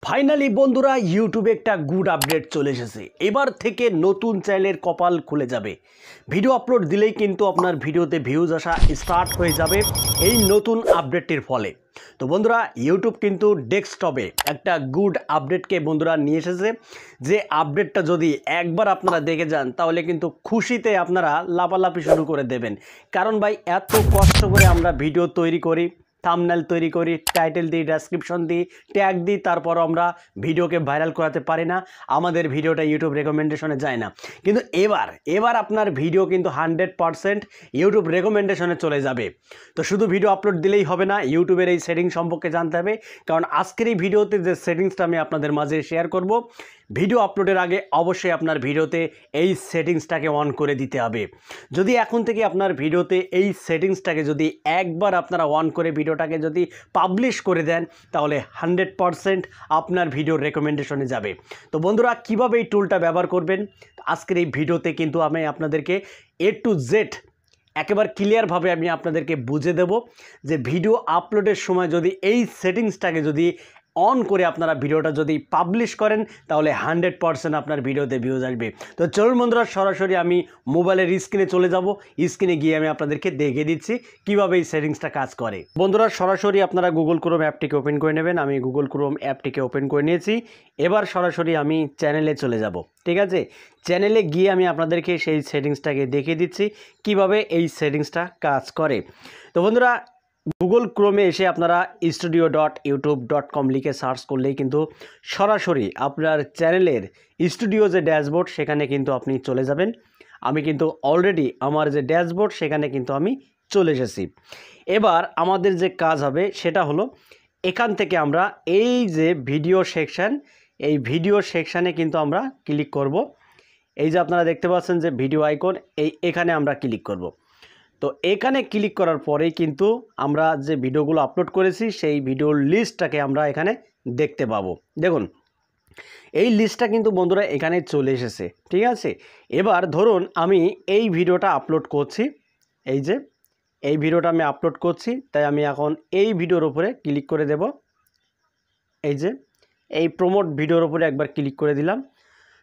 Finally বন্ধুরা ইউটিউবে একটা গুড আপডেট চলে এসেছে। এবার থেকে নতুন চ্যানেলের কপাল খুলে যাবে। ভিডিও আপলোড দিলেই কিন্তু আপনার ভিডিওতে ভিউজ আসা স্টার্ট হয়ে যাবে এই নতুন আপডেটটির ফলে। তো বন্ধুরা ইউটিউব কিন্তু ডেস্কটপে একটা গুড আপডেটকে বন্ধুরা নিয়ে এসেছে, যে আপডেটটা যদি একবার আপনারা দেখে যান তাহলে কিন্তু খুশিতে আপনারা লাফালাফি শুরু করে দেবেন। কারণ ভাই এত কষ্ট করে আমরা ভিডিও তৈরি করি, থাম্বনেল তৈরি করি, টাইটেল দিই, ডেসক্রিপশন দিই, ট্যাগ দিই, তারপর আমরা ভিডিওকে ভাইরাল করাতে পারি না, আমাদের ভিডিওটা ইউটিউব রেকমেন্ডেশনে যায় না। কিন্তু এবার আপনার ভিডিও কিন্তু 100% ইউটিউব রেকমেন্ডেশনে চলে যাবে। তো শুধু ভিডিও আপলোড দিলেই হবে না, ইউটিউবের এই সেটিং সম্পর্কে জানতে হবে। কারণ আজকের এই ভিডিওতে যে সেটিংসটা আমি আপনাদের মাঝে শেয়ার করব, ভিডিও আপলোডের আগে অবশ্যই আপনার ভিডিওতে এই সেটিংসটাকে অন করে দিতে হবে। যদি এখন থেকে আপনার ভিডিওতে এই সেটিংসটাকে যদি একবার আপনারা অন করে ভিডিওটাকে যদি পাবলিশ করে দেন তাহলে 100% আপনার ভিডিওর রেকমেন্ডেশনে যাবে। তো বন্ধুরা কিভাবে এই টুলটা ব্যবহার করবেন আজকের এই ভিডিওতে কিন্তু আমি আপনাদেরকে A to Z একেবারে ক্লিয়ারভাবে আমি আপনাদেরকে বুঝে দেব, যে ভিডিও আপলোডের সময় যদি এই সেটিংসটাকে যদি অন করে আপনারা ভিডিওটা যদি পাবলিশ করেন তাহলে 100% আপনার ভিডিওতে ভিউজ আসবে। তো চলুন বন্ধুরা সরাসরি আমি মোবাইলের স্ক্রিনে চলে যাব, স্ক্রিনে গিয়ে আমি আপনাদেরকে দেখে দিচ্ছি কিভাবে এই সেটিংসটা কাজ করে। বন্ধুরা সরাসরি আপনারা গুগল ক্রোম অ্যাপটিকে ওপেন করে নেবেন। আমি গুগল ক্রোম অ্যাপটিকে ওপেন করে নিয়েছি। এবার সরাসরি আমি চ্যানেলে চলে যাব। ঠিক আছে, চ্যানেলে গিয়ে আমি আপনাদেরকে সেই সেটিংসটাকে দেখিয়ে দিচ্ছি কিভাবে এই সেটিংসটা কাজ করে। তো বন্ধুরা গুগল ক্রোমে এসে আপনারা studio.youtube.com লিখে সার্চ করলেই কিন্তু সরাসরি আপনার চ্যানেলের স্টুডিও যে ড্যাশবোর্ড সেখানে কিন্তু আপনি চলে যাবেন। আমি কিন্তু অলরেডি আমার যে ড্যাশবোর্ড সেখানে কিন্তু আমি চলে এসেছি। এবার আমাদের যে কাজ হবে সেটা হলো এখান থেকে আমরা এই যে ভিডিও সেকশান, এই ভিডিও সেকশানে কিন্তু আমরা ক্লিক করব। এই যে আপনারা দেখতে পাচ্ছেন যে ভিডিও আইকন, এখানে আমরা ক্লিক করব। তো এখানে ক্লিক করার পরেই কিন্তু আমরা যে ভিডিওগুলো আপলোড করেছি সেই ভিডিওর লিস্টটাকে আমরা এখানে দেখতে পাবো। দেখুন এই লিস্টটা কিন্তু বন্ধুরা এখানে চলে এসেছে। ঠিক আছে, এবার ধরুন আমি এই ভিডিওটা আপলোড করছি, এই যে এই ভিডিওটা আমি আপলোড করছি, তাই আমি এখন এই ভিডিওর উপরে ক্লিক করে দেব। এই যে এই প্রমোট ভিডিওর উপরে একবার ক্লিক করে দিলাম।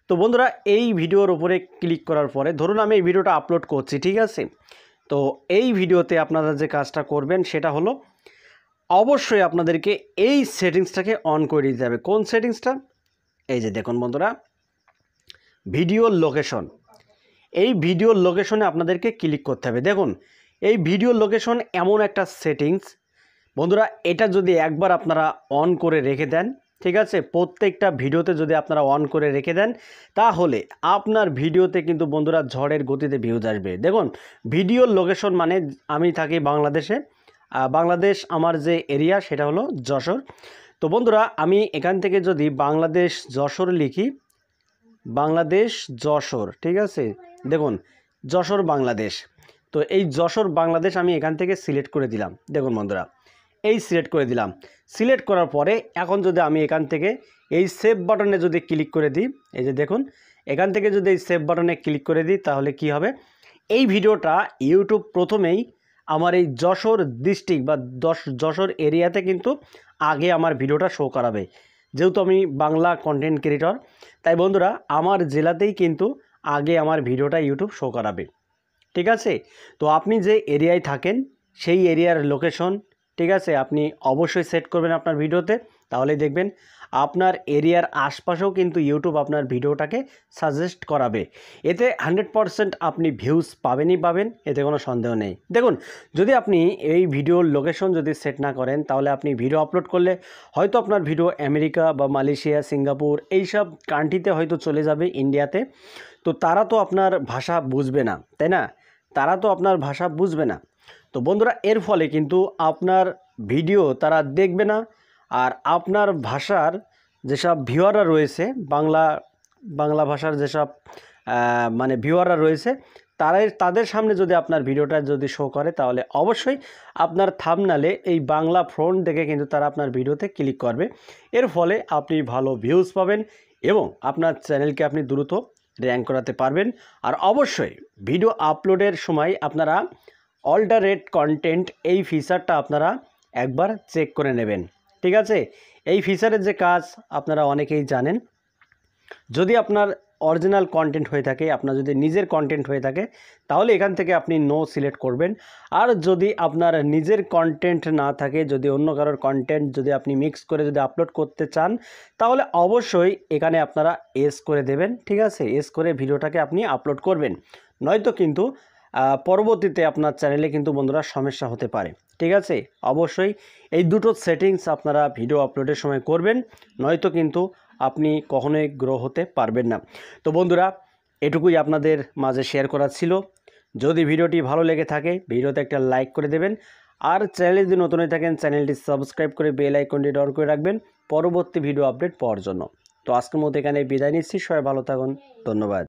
তো বন্ধুরা এই ভিডিওর উপরে ক্লিক করার পরে ধরুন আমি এই ভিডিওটা আপলোড করছি, ঠিক আছে। তো এই ভিডিওতে আপনারা যে কাজটা করবেন সেটা হলো অবশ্যই আপনাদেরকে এই সেটিংসটাকে অন করে দিতে হবে। কোন সেটিংসটা? এই যে দেখুন বন্ধুরা ভিডিও লোকেশন, এই ভিডিও লোকেশনে আপনাদেরকে ক্লিক করতে হবে। দেখুন এই ভিডিও লোকেশন এমন একটা সেটিংস বন্ধুরা, এটা যদি একবার আপনারা অন করে রেখে দেন, ঠিক আছে, প্রত্যেকটা ভিডিওতে যদি আপনারা অন করে রেখে দেন তাহলে আপনার ভিডিওতে কিন্তু বন্ধুরা ঝড়ের গতিতে ভিউজ আসবে। দেখুন ভিডিও লোকেশন মানে আমি থাকি বাংলাদেশে, বাংলাদেশ আমার যে এরিয়া সেটা হলো যশোর। তো বন্ধুরা আমি এখান থেকে যদি বাংলাদেশ যশোর লিখি, বাংলাদেশ যশোর, ঠিক আছে, দেখুন যশোর বাংলাদেশ। তো এই যশোর বাংলাদেশ আমি এখান থেকে সিলেক্ট করে দিলাম। দেখুন বন্ধুরা এই সিলেক্ট করে দিলাম। সিলেক্ট করার পরে এখন যদি আমি এখান থেকে এই সেভ বাটনে যদি ক্লিক করে দিই, এই যে দেখুন এখান থেকে যদি এই সেভ বাটনে ক্লিক করে দিই তাহলে কি হবে, এই ভিডিওটা ইউটিউব প্রথমেই আমার এই যশোর ডিস্ট্রিক্ট বা যশোর এরিয়াতে কিন্তু আগে আমার ভিডিওটা শো করাবে। যেহেতু আমি বাংলা কন্টেন্ট ক্রিয়েটর, তাই বন্ধুরা আমার জেলাতেই কিন্তু আগে আমার ভিডিওটা ইউটিউব শো করাবে। ঠিক আছে, তো আপনি যে এরিয়ায় থাকেন সেই এরিয়ার লোকেশন, ঠিক আছে, আপনি অবশ্যই সেট করবেন আপনার ভিডিওতে, তাহলেই দেখবেন আপনার এরিয়ার আশপাশেও কিন্তু ইউটিউব আপনার ভিডিওটাকে সাজেস্ট করাবে। এতে 100% আপনি ভিউজ পাবেনই পাবেন, এতে কোনো সন্দেহ নেই। দেখুন যদি আপনি এই ভিডিওর লোকেশন যদি সেট না করেন তাহলে আপনি ভিডিও আপলোড করলে হয়তো আপনার ভিডিও আমেরিকা বা মালয়েশিয়া, সিঙ্গাপুর এইসব কান্ট্রিতে হয়তো চলে যাবে, ইন্ডিয়াতে। তো তারা তো আপনার ভাষা বুঝবে না, তাই না, তারা তো আপনার ভাষা বুঝবে না। তো বন্ধুরা এর ফলে কিন্তু আপনার ভিডিও তারা দেখবে না, আর আপনার ভাষার যেসব ভিউয়াররা রয়েছে, বাংলা ভাষার যেসব মানে ভিউয়াররা রয়েছে তাদের সামনে যদি আপনার ভিডিওটা যদি শো করে তাহলে অবশ্যই আপনার থাম্বনেলে এই বাংলা ফন্ট দেখে কিন্তু তারা আপনার ভিডিওতে ক্লিক করবে। এর ফলে আপনি ভালো ভিউজ পাবেন এবং আপনার চ্যানেলকে আপনি দ্রুত র্যাঙ্ক করাতে পারবেন। আর অবশ্যই ভিডিও আপলোডের সময় আপনারা অল্টারেট কন্টেন্ট এই ফিচারটা আপনারা একবার চেক করে নেবেন। ঠিক আছে, এই ফিচারের যে কাজ আপনারা অনেকেই জানেন। যদি আপনার অরিজিনাল কন্টেন্ট হয়ে থাকে, আপনার যদি নিজের কন্টেন্ট হয়ে থাকে, তাহলে এখান থেকে আপনি নো সিলেক্ট করবেন। আর যদি আপনার নিজের কন্টেন্ট না থাকে, যদি অন্য কারোর কন্টেন্ট যদি আপনি মিক্স করে যদি আপলোড করতে চান, তাহলে অবশ্যই এখানে আপনারা এস করে দেবেন। ঠিক আছে, এস করে ভিডিওটাকে আপনি আপলোড করবেন, নয়তো কিন্তু পরবর্তীতে আপনার চ্যানেলে কিন্তু বন্ধুরা সমস্যা হতে পারে। ঠিক আছে, অবশ্যই এই দুটো সেটিংস আপনারা ভিডিও আপলোডের সময় করবেন, নয়তো কিন্তু আপনি কখনোই গ্রো হতে পারবেন না। তো বন্ধুরা, এটুকুই আপনাদের মাঝে শেয়ার করার ছিল। যদি ভিডিওটি ভালো লেগে থাকে, ভিডিওতে একটা লাইক করে দেবেন। আর চ্যানেলে যদি নতুন হয়ে থাকেন, চ্যানেলটি সাবস্ক্রাইব করে বেল আইকনটি অন করে রাখবেন পরবর্তী ভিডিও আপডেট পাওয়ার জন্য। তো আজকের মতো এখানে বিদায় নিচ্ছি। সবাই ভালো থাকুন, ধন্যবাদ।